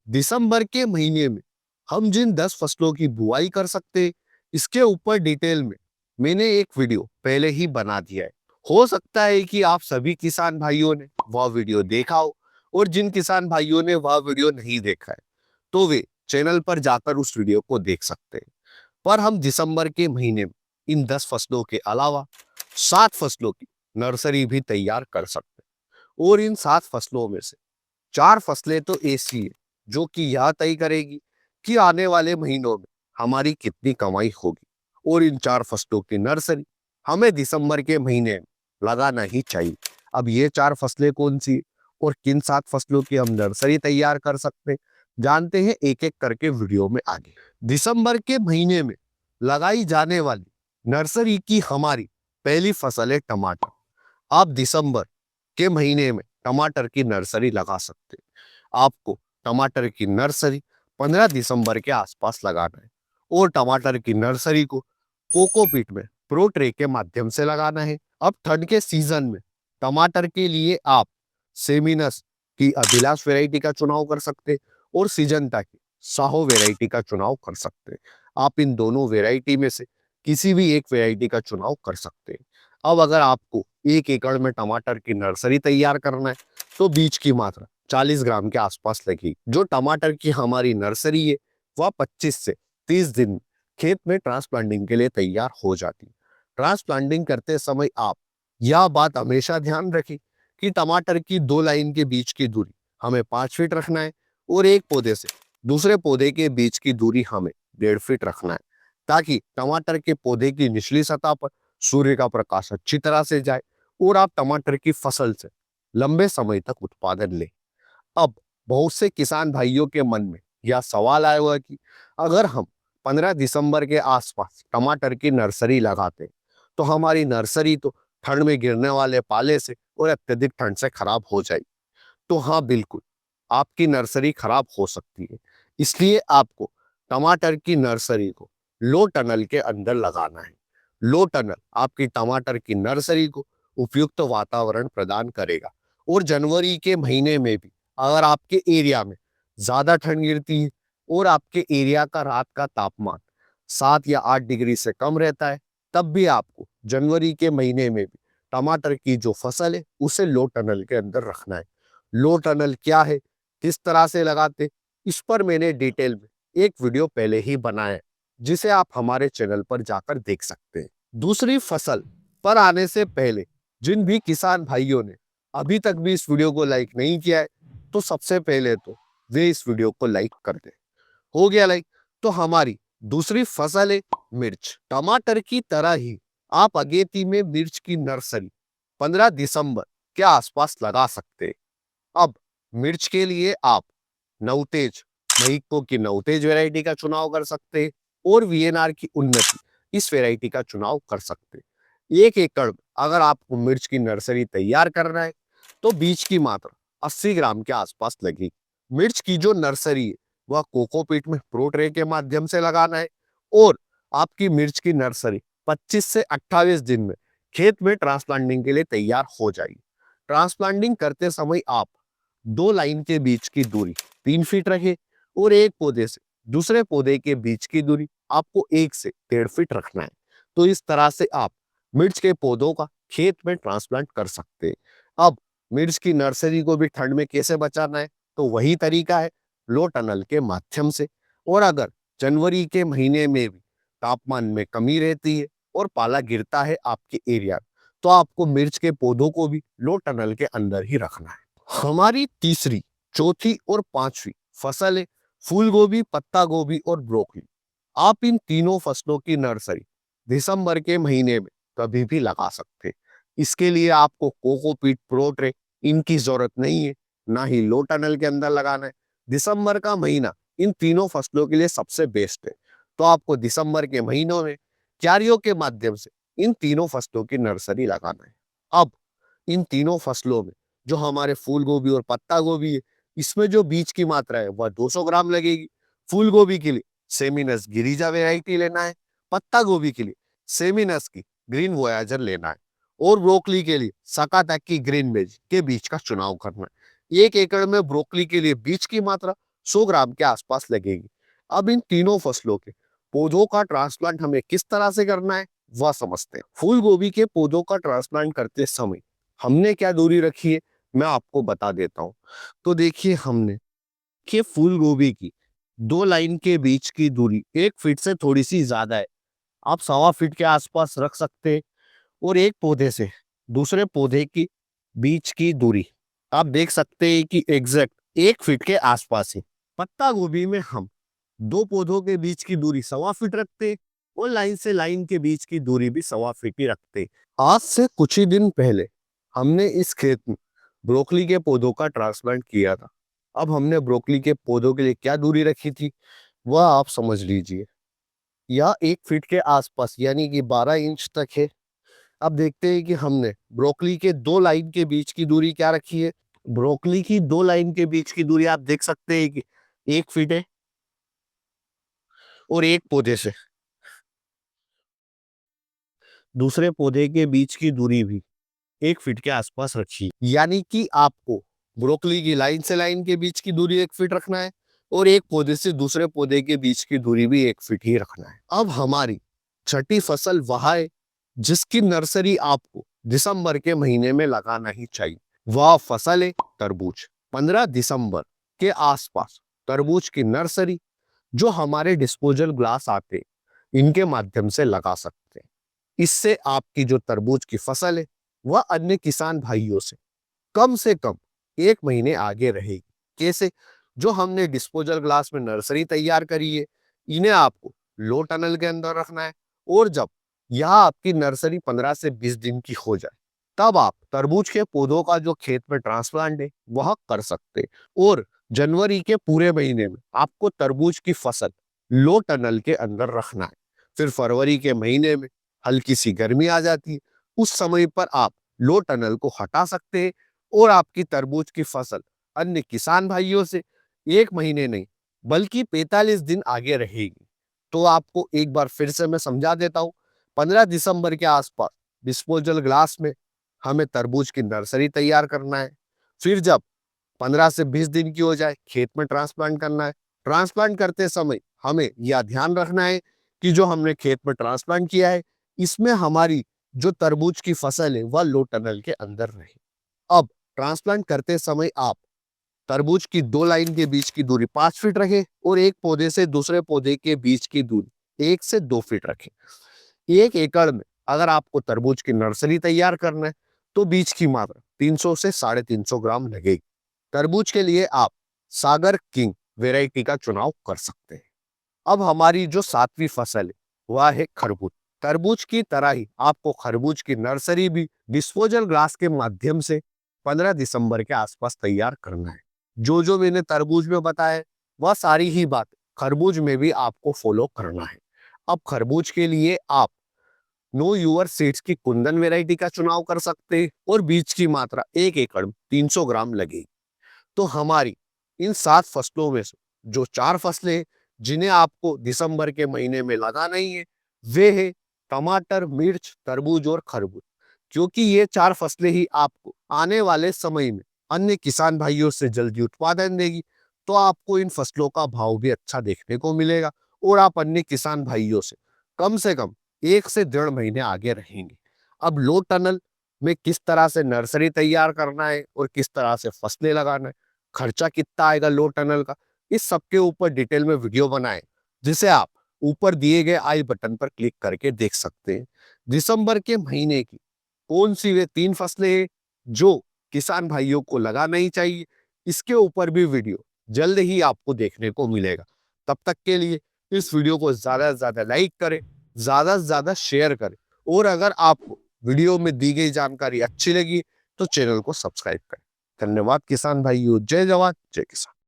दिसंबर के महीने में हम जिन 10 फसलों की बुआई कर सकते हैं, इसके ऊपर डिटेल में मैंने एक वीडियो पहले ही बना दिया है। हो सकता है कि आप सभी किसान भाइयों ने वह वीडियो देखा हो, और जिन किसान भाइयों ने वह वीडियो नहीं देखा है तो वे चैनल पर जाकर उस वीडियो को देख सकते हैं। पर हम दिसंबर के महीने में इन 10 फसलों के अलावा 7 फसलों की नर्सरी भी तैयार कर सकते हैं, और इन 7 फसलों में से 4 फसलें तो ऐसी है जो कि यह तय करेगी कि आने वाले महीनों में हमारी कितनी कमाई होगी, और इन 4 फसलों की नर्सरी हमें दिसंबर के महीने में लगाना ही चाहिए। अब ये 4 फसलें कौन सी और किन 7 फसलों की हम नर्सरी तैयार कर सकते हैं, जानते हैं एक एक करके वीडियो में आगे। दिसंबर के महीने में लगाई जाने वाली नर्सरी की हमारी पहली फसल है टमाटर। आप दिसंबर के महीने में टमाटर की नर्सरी लगा सकते हैं। आपको टमाटर की नर्सरी 15 दिसंबर के आसपास लगाना है, और टमाटर की नर्सरी को कोकोपीट में प्रो ट्रे के माध्यम से लगाना है। अब ठंड के सीजन में टमाटर के लिए आप सेमिनस की अभिलाष वैरायटी का चुनाव कर सकते हैं, और सिजंता की साहो वैरायटी का चुनाव कर सकते हैं। आप इन दोनों वैरायटी में से किसी भी एक वैरायटी का चुनाव कर सकते हैं। अब अगर आपको 1 एकड़ में टमाटर की नर्सरी तैयार करना है तो बीज की मात्रा 40 ग्राम के आसपास लगेगी। जो टमाटर की हमारी नर्सरी है वह 25 से 30 दिन खेत में ट्रांसप्लांटिंग के लिए तैयार हो जाती है। ट्रांसप्लांटिंग करते समय आप यह बात हमेशा ध्यान रखें कि टमाटर की 2 लाइन के बीच की दूरी हमें 5 फीट रखना है, और एक पौधे से दूसरे पौधे के बीच की दूरी हमें 1.5 फीट रखना है, ताकि टमाटर के पौधे की निचली सतह पर सूर्य का प्रकाश अच्छी तरह से जाए, और आप टमाटर की फसल से लंबे समय तक उत्पादन लें। अब बहुत से किसान भाइयों के मन में यह सवाल आया हुआ कि अगर हम 15 दिसंबर के आसपास टमाटर की नर्सरी लगाते तो हमारी नर्सरी तो ठंड में गिरने वाले पाले से और अत्यधिक ठंड से खराब हो जाएगी। तो हाँ, बिल्कुल आपकी नर्सरी खराब हो सकती है। इसलिए आपको टमाटर की नर्सरी को लो टनल के अंदर लगाना है। लो टनल आपकी टमाटर की नर्सरी को उपयुक्त वातावरण प्रदान करेगा, और जनवरी के महीने में भी अगर आपके एरिया में ज्यादा ठंड गिरती है और आपके एरिया का रात का तापमान 7 या 8 डिग्री से कम रहता है, तब भी आपको जनवरी के महीने में भी टमाटर की जो फसल है उसे लो टनल के अंदर रखना है। लो टनल क्या है, किस तरह से लगाते, इस पर मैंने डिटेल में एक वीडियो पहले ही बनाया है, जिसे आप हमारे चैनल पर जाकर देख सकते हैं। दूसरी फसल पर आने से पहले जिन भी किसान भाइयों ने अभी तक भी इस वीडियो को लाइक नहीं किया है, तो सबसे पहले तो वे इस वीडियो को लाइक कर दें। हो गया लाइक, तो हमारी दूसरी फसल है मिर्च। टमाटर की तरह ही आप अगेती में मिर्च की नर्सरी 15 दिसंबर के आसपास लगा सकते हैं। अब मिर्च के लिए आप नवतेज महीको की नवतेज वैरायटी का चुनाव कर सकते हैं, और वीएनआर की उन्नति इस वैरायटी का चुनाव कर सकते हैं। 1 एकड़ अगर आपको मिर्च की नर्सरी तैयार करना है तो बीज की मात्रा 80 ग्राम के आसपास लगेगी। मिर्च की जो नर्सरी है वह कोकोपीट में प्रो ट्रे के माध्यम से लगाना है, और आपकी मिर्च की नर्सरी 25 से 28 दिन में खेत में ट्रांसप्लांटिंग के लिए तैयार हो जाएगी। ट्रांसप्लांटिंग करते समय आप 2 लाइन के बीच की दूरी 3 फीट रखें, और एक पौधे से दूसरे पौधे के बीच की दूरी आपको 1 से 1.5 फीट रखना है। तो इस तरह से आप मिर्च के पौधों का खेत में ट्रांसप्लांट कर सकते हैं। अब मिर्च की नर्सरी को भी ठंड में कैसे बचाना है, तो वही तरीका है, लो टनल के माध्यम से। और अगर जनवरी के महीने में भी तापमान में कमी रहती है और पाला गिरता है आपके एरिया, तो आपको मिर्च के पौधों को भी लो टनल के अंदर ही रखना है। हमारी तीसरी, चौथी और पांचवी फसल है फूल गोभी, पत्ता गोभी और ब्रोकली। आप इन तीनों फसलों की नर्सरी दिसंबर के महीने में कभी भी लगा सकते हैं। इसके लिए आपको कोकोपीट, प्रो ट्रे इनकी जरूरत नहीं है, ना ही लो टनल के अंदर लगाना है। दिसंबर का महीना इन तीनों फसलों के लिए सबसे बेस्ट है। तो आपको दिसंबर के महीनों में क्यारियों के माध्यम से इन तीनों फसलों की नर्सरी लगाना है। अब इन तीनों फसलों में जो हमारे फूल गोभी और पत्ता गोभी है, इसमें जो बीज की मात्रा है वह 200 ग्राम लगेगी। फूल गोभी के लिए सेमिनस गिरिजा वैरायटी लेना है, पत्ता गोभी के लिए सेमिनस की ग्रीन वोयाजर लेना है, और ब्रोकली के लिए सकाता की ग्रीन बेज के बीज का चुनाव करना है। 1 एकड़ में ब्रोकली के लिए बीज की मात्रा 100 ग्राम के आसपास लगेगी। अब इन तीनों फसलों के पौधों का ट्रांसप्लांट हमें किस तरह से करना है वह समझते हैं। फूल गोभी के पौधों का ट्रांसप्लांट करते समय हमने क्या दूरी रखी है मैं आपको बता देता हूँ। तो देखिए हमने कि फूल गोभी की 2 लाइन के बीच की दूरी 1 फीट से थोड़ी सी ज्यादा है। आप 1.25 फीट के आसपास रख सकते हैं। और एक पौधे से दूसरे पौधे की बीच की दूरी आप देख सकते हैं कि एग्जैक्ट 1 फीट के आसपास है। पत्ता गोभी में हम 2 पौधों के बीच की दूरी 1.25 फीट रखते हैं और लाइन से लाइन के बीच की दूरी भी 1.25 फीट ही रखते हैं। आज से कुछ ही दिन पहले हमने इस खेत में ब्रोकली के पौधों का ट्रांसप्लांट किया था। अब हमने ब्रोकली के पौधों के लिए क्या दूरी रखी थी वह आप समझ लीजिए। यह 1 फीट के आसपास यानी कि 12 इंच तक है। अब देखते हैं कि हमने ब्रोकली के 2 लाइन के बीच की दूरी क्या रखी है। ब्रोकली की 2 लाइन के बीच की दूरी आप देख सकते हैं कि 1 फीट है। और एक पौधे से दूसरे पौधे के बीच की दूरी भी 1 फीट के आसपास रखी, यानी कि आपको ब्रोकली की लाइन से लाइन के बीच की दूरी 1 फीट रखना है और एक पौधे से दूसरे पौधे के बीच की दूरी भी 1 फीट ही रखना है। अब हमारी छठी फसल वह है जिसकी नर्सरी आपको दिसंबर के महीने में लगाना ही चाहिए। वह फसल है तरबूज। 15 दिसंबर के आसपास तरबूज की नर्सरी जो हमारे डिस्पोजल ग्लास आते इनके माध्यम से लगा सकते हैं। इससे आपकी जो तरबूज की फसल है वह अन्य किसान भाइयों से कम 1 महीने आगे रहेगी। कैसे? जो हमने डिस्पोजल ग्लास में नर्सरी तैयार करी है इन्हें आपको लो टनल के अंदर रखना है और जब यह आपकी नर्सरी 15 से 20 दिन की हो जाए तब आप तरबूज के पौधों का जो खेत में ट्रांसप्लांट है वह कर सकते हैं। और जनवरी के पूरे महीने में आपको तरबूज की फसल लो टनल के अंदर रखना है। फिर फरवरी के महीने में हल्की सी गर्मी आ जाती है, उस समय पर आप लो टनल को हटा सकते हैं और आपकी तरबूज की फसल अन्य किसान भाइयों से 1 महीने नहीं बल्कि 45 दिन आगे रहेगी। तो आपको एक बार फिर से मैं समझा देता हूँ। 15 दिसंबर के आसपास डिस्पोजल ग्लास में हमें तरबूज की नर्सरी तैयार करना है। फिर जब 15 से 20 दिन की हो जाए खेत में ट्रांसप्लांट करना है। ट्रांसप्लांट करते समय हमें यह ध्यान रखना है कि जो हमने खेत में ट्रांसप्लांट किया है इसमें हमारी जो तरबूज की फसल है वह लो टनल के अंदर रहे। अब ट्रांसप्लांट करते समय आप तरबूज की 2 लाइन के बीच की दूरी 5 फीट रखें और एक पौधे से दूसरे पौधे के बीच की दूरी 1 से 2 फीट रखें। 1 एकड़ में अगर आपको तरबूज की नर्सरी तैयार करना है तो बीज की मात्रा 300 से 350 ग्राम लगेगी। तरबूज के लिए आप सागर किंग वेराइटी का चुनाव कर सकते हैं। अब हमारी जो 7वीं फसल है वह है खरबूज। तरबूज की तरह ही आपको खरबूज की नर्सरी भी डिस्पोजल ग्लास के माध्यम से 15 दिसंबर के आसपास तैयार करना है। जो मैंने तरबूज में बताया वह सारी ही बात खरबूज में भी आपको फॉलो करना है। अब खरबूज के लिए आप नो यूअर सीड्स की कुंदन वैरायटी का चुनाव कर सकते हैं और बीज की मात्रा 1 एकड़ में 300 ग्राम लगेगी। तो हमारी इन 7 फसलों में से जो 4 फसलें जिन्हें आपको दिसंबर के महीने में लगाना ही है वे है टमाटर, मिर्च, तरबूज और खरबूज। क्योंकि ये 4 फसलें ही आपको आने वाले समय में अन्य किसान भाइयों से जल्दी उत्पादन देगी तो आपको इन फसलों का भाव भी अच्छा देखने को मिलेगा और आप अन्य किसान भाइयों से कम 1 से 1.5 महीने आगे रहेंगे। अब लो टनल में किस तरह से नर्सरी तैयार करना है और किस तरह से फसलें लगाना है, खर्चा कितना आएगा लो टनल का, इस सब के ऊपर डिटेल में वीडियो बनाए जिसे आप ऊपर दिए गए आई बटन पर क्लिक करके देख सकते हैं। दिसंबर के महीने की कौन सी वे 3 फसलें हैं जो किसान भाइयों को लगाना ही चाहिए, इसके ऊपर भी वीडियो जल्द ही आपको देखने को मिलेगा। तब तक के लिए इस वीडियो को ज्यादा से ज्यादा लाइक करें, ज्यादा से ज्यादा शेयर करें और अगर आपको वीडियो में दी गई जानकारी अच्छी लगी तो चैनल को सब्सक्राइब करें। धन्यवाद किसान भाइयों। जय जवान जय किसान।